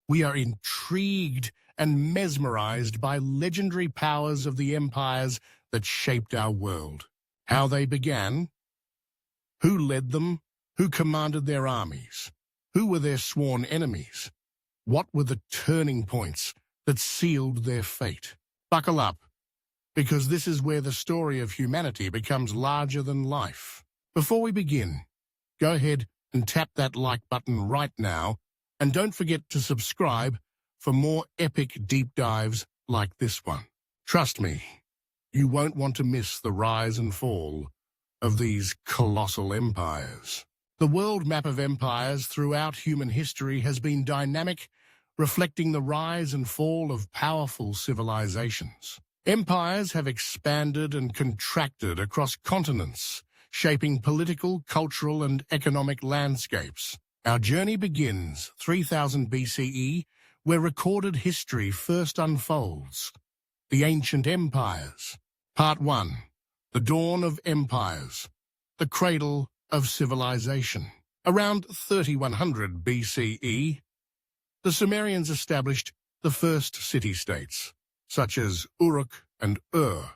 We are intrigued and mesmerized by legendary powers of the empires that shaped our world. How they began, who led them, who commanded their armies, who were their sworn enemies, what were the turning points that sealed their fate. Buckle up, because this is where the story of humanity becomes larger than life. Before we begin, go ahead and tap that like button right now, and don't forget to subscribe for more epic deep dives like this one. Trust me, you won't want to miss the rise and fall of these colossal empires. The world map of empires throughout human history has been dynamic, reflecting the rise and fall of powerful civilizations. Empires have expanded and contracted across continents, shaping political, cultural, and economic landscapes. Our journey begins 3000 BCE, where recorded history first unfolds. The Ancient Empires. Part 1. The Dawn of Empires. The Cradle of Civilization. Around 3100 BCE, the Sumerians established the first city-states, such as Uruk and Ur,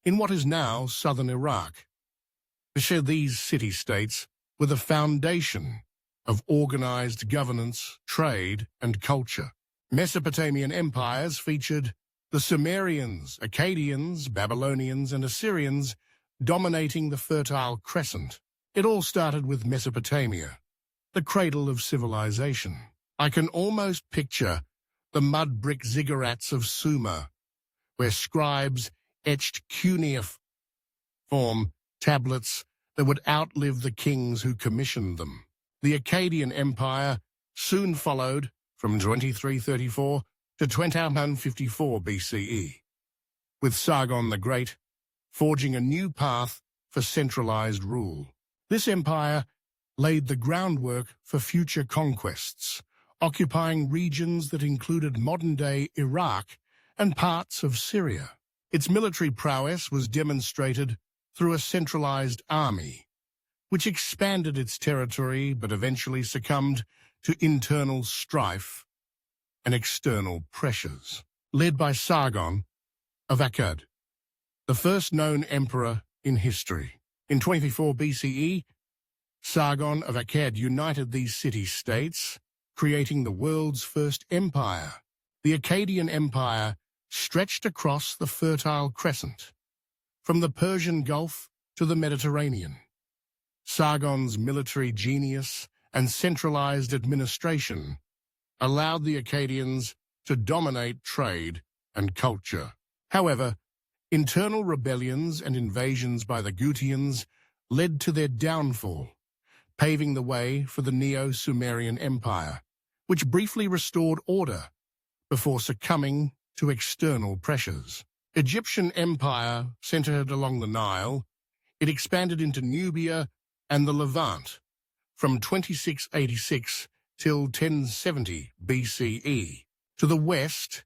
in what is now southern Iraq. These city-states were the foundation of organized governance, trade, and culture. Mesopotamian empires featured the Sumerians, Akkadians, Babylonians, and Assyrians dominating the Fertile Crescent. It all started with Mesopotamia, the cradle of civilization. I can almost picture the mud brick ziggurats of Sumer, where scribes etched cuneiform tablets that would outlive the kings who commissioned them. The Akkadian Empire soon followed from 2334 to 2154 BCE, with Sargon the Great forging a new path for centralized rule. This empire laid the groundwork for future conquests, occupying regions that included modern-day Iraq and parts of Syria. Its military prowess was demonstrated through a centralized army, which expanded its territory but eventually succumbed to internal strife and external pressures. Led by Sargon of Akkad, the first known emperor in history. In 24 BCE, Sargon of Akkad united these city-states, creating the world's first empire. The Akkadian Empire stretched across the Fertile Crescent, from the Persian Gulf to the Mediterranean. Sargon's military genius and centralized administration allowed the Akkadians to dominate trade and culture. However, internal rebellions and invasions by the Gutians led to their downfall, paving the way for the Neo-Sumerian Empire, which briefly restored order before succumbing to external pressures. Egyptian Empire centered along the Nile. It expanded into Nubia and the Levant from 2686 till 1070 BCE. To the west,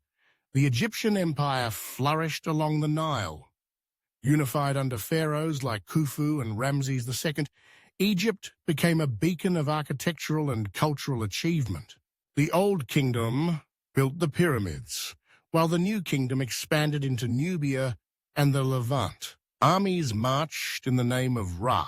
the Egyptian Empire flourished along the Nile. Unified under pharaohs like Khufu and Ramses II, Egypt became a beacon of architectural and cultural achievement. The Old Kingdom built the pyramids, while the New Kingdom expanded into Nubia and the Levant. Armies marched in the name of Ra,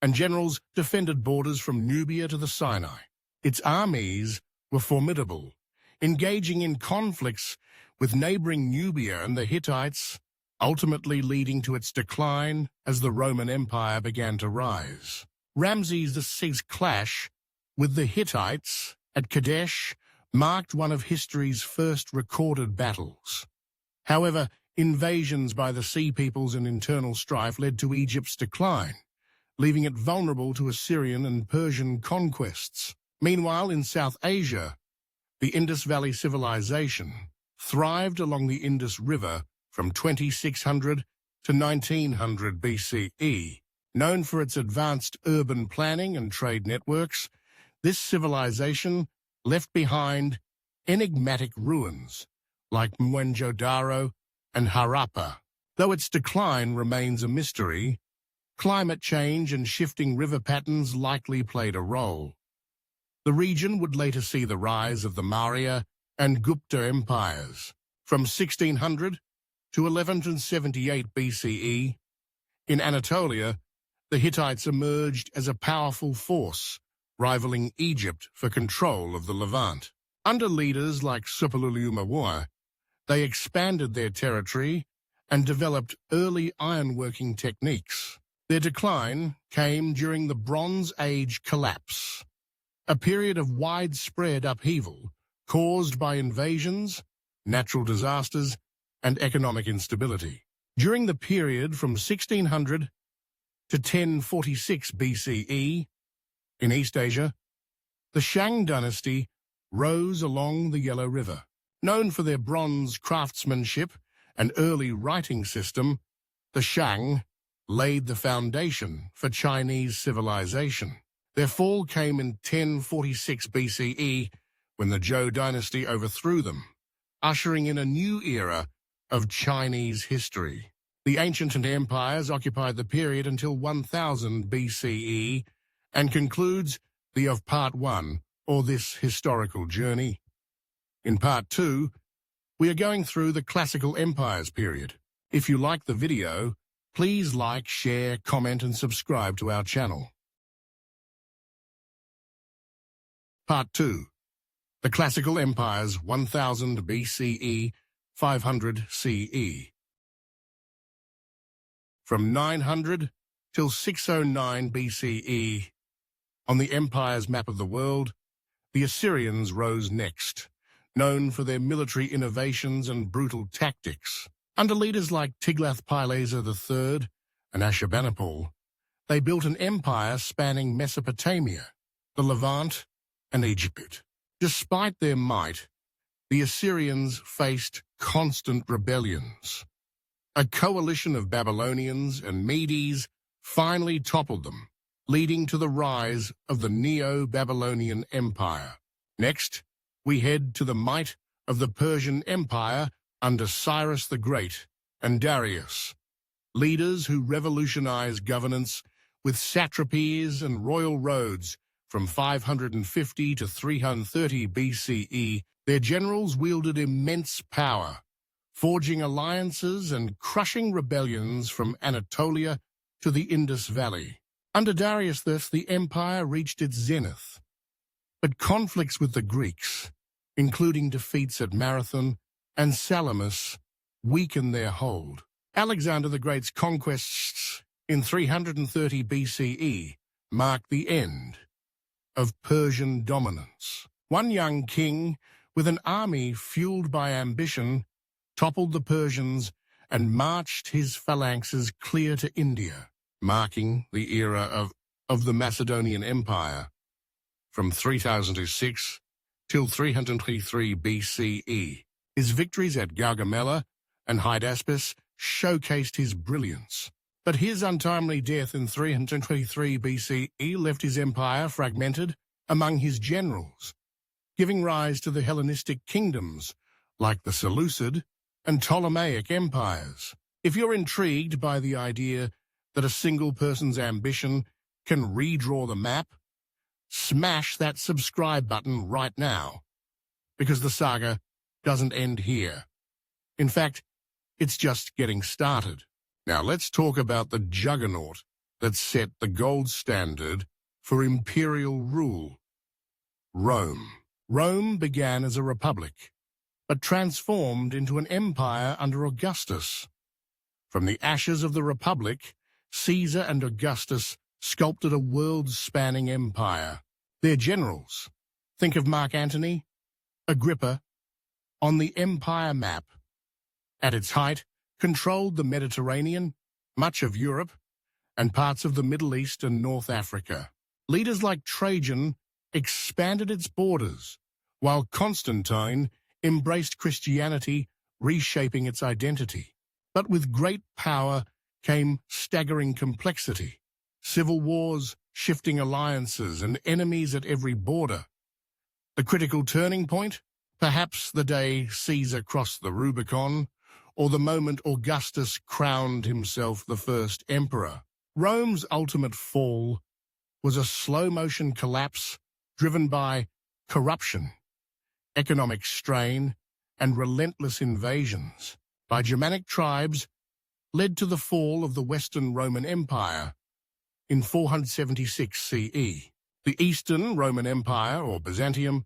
and generals defended borders from Nubia to the Sinai. Its armies were formidable, engaging in conflicts with neighboring Nubia and the Hittites, ultimately leading to its decline as the Roman Empire began to rise. Ramses VI's clash with the Hittites at Kadesh marked one of history's first recorded battles. However, invasions by the Sea Peoples and internal strife led to Egypt's decline, leaving it vulnerable to Assyrian and Persian conquests. Meanwhile, in South Asia, the Indus Valley Civilization thrived along the Indus River from 2600 to 1900 BCE. Known for its advanced urban planning and trade networks, this civilization left behind enigmatic ruins like Mohenjo-Daro and Harappa. Though its decline remains a mystery, climate change and shifting river patterns likely played a role. The region would later see the rise of the Maurya and Gupta empires. From 1600 to 1178 BCE, in Anatolia, the Hittites emerged as a powerful force, rivaling Egypt for control of the Levant. Under leaders like Suppiluliuma, they expanded their territory and developed early ironworking techniques. Their decline came during the Bronze Age collapse, a period of widespread upheaval caused by invasions, natural disasters, and economic instability. During the period from 1600 to 1046 BCE, in East Asia, the Shang dynasty rose along the Yellow River. Known for their bronze craftsmanship and early writing system, the Shang laid the foundation for Chinese civilization. Their fall came in 1046 BCE when the Zhou dynasty overthrew them, ushering in a new era of Chinese history. The ancient empires occupied the period until 1000 BCE and concludes the of Part 1, or this historical journey. In Part 2, we are going through the Classical Empires period. If you like the video, please like, share, comment and subscribe to our channel. Part 2. The Classical Empires 1000 BCE, 500 CE. From 900 till 609 BCE, on the empire's map of the world, the Assyrians rose next, known for their military innovations and brutal tactics. Under leaders like Tiglath-Pileser III and Ashurbanipal, they built an empire spanning Mesopotamia, the Levant, and Egypt. Despite their might, the Assyrians faced constant rebellions. A coalition of Babylonians and Medes finally toppled them, leading to the rise of the Neo-Babylonian Empire. Next, we head to the might of the Persian Empire under Cyrus the Great and Darius, leaders who revolutionized governance with satrapies and royal roads from 550 to 330 BCE. Their generals wielded immense power, forging alliances and crushing rebellions from Anatolia to the Indus Valley. Under Darius thus, the empire reached its zenith, but conflicts with the Greeks, including defeats at Marathon and Salamis, weakened their hold. Alexander the Great's conquests in 330 BCE marked the end of Persian dominance. One young king, with an army fueled by ambition, toppled the Persians and marched his phalanxes clear to India, marking the era of the Macedonian Empire from 3006 till 323 BCE. His victories at Gaugamela and Hydaspes showcased his brilliance, but his untimely death in 323 BCE left his empire fragmented among his generals, giving rise to the Hellenistic kingdoms like the Seleucid and Ptolemaic empires. If you're intrigued by the idea that a single person's ambition can redraw the map, smash that subscribe button right now, because the saga doesn't end here. In fact, it's just getting started. Now let's talk about the juggernaut that set the gold standard for imperial rule: Rome. Rome began as a republic, but transformed into an empire under Augustus. From the ashes of the republic, Caesar and Augustus sculpted a world-spanning empire. Their generals, think of Mark Antony, Agrippa, on the empire map, at its height, controlled the Mediterranean, much of Europe, and parts of the Middle East and North Africa. Leaders like Trajan expanded its borders, while Constantine embraced Christianity, reshaping its identity. But with great power came staggering complexity: civil wars, shifting alliances, and enemies at every border. The critical turning point? Perhaps the day Caesar crossed the Rubicon, or the moment Augustus crowned himself the first emperor. Rome's ultimate fall was a slow-motion collapse driven by corruption, economic strain, and relentless invasions by Germanic tribes, led to the fall of the Western Roman Empire in 476 CE. The Eastern Roman Empire, or Byzantium,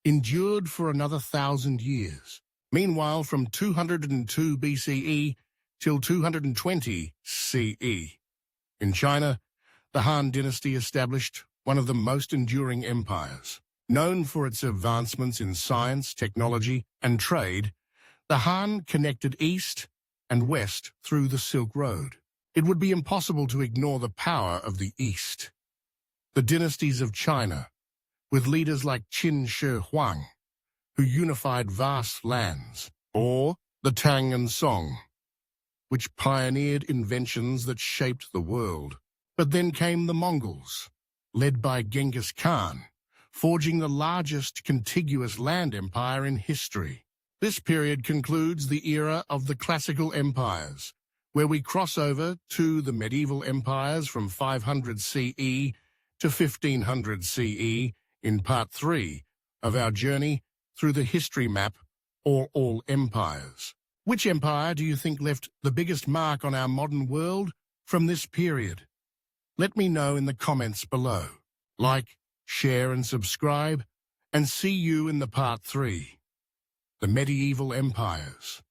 endured for another 1,000 years. Meanwhile, from 202 BCE till 220 CE, in China, the Han dynasty established one of the most enduring empires. Known for its advancements in science, technology, and trade, the Han connected East and West through the Silk Road. It would be impossible to ignore the power of the East. The dynasties of China, with leaders like Qin Shi Huang, who unified vast lands, or the Tang and Song, which pioneered inventions that shaped the world. But then came the Mongols, led by Genghis Khan, forging the largest contiguous land empire in history. This period concludes the era of the classical empires, where we cross over to the medieval empires from 500 CE to 1500 CE in Part 3 of our journey through the history map, or all empires. Which empire do you think left the biggest mark on our modern world from this period? Let me know in the comments below. Like, share and subscribe, and see you in the Part 3. The Medieval Empires.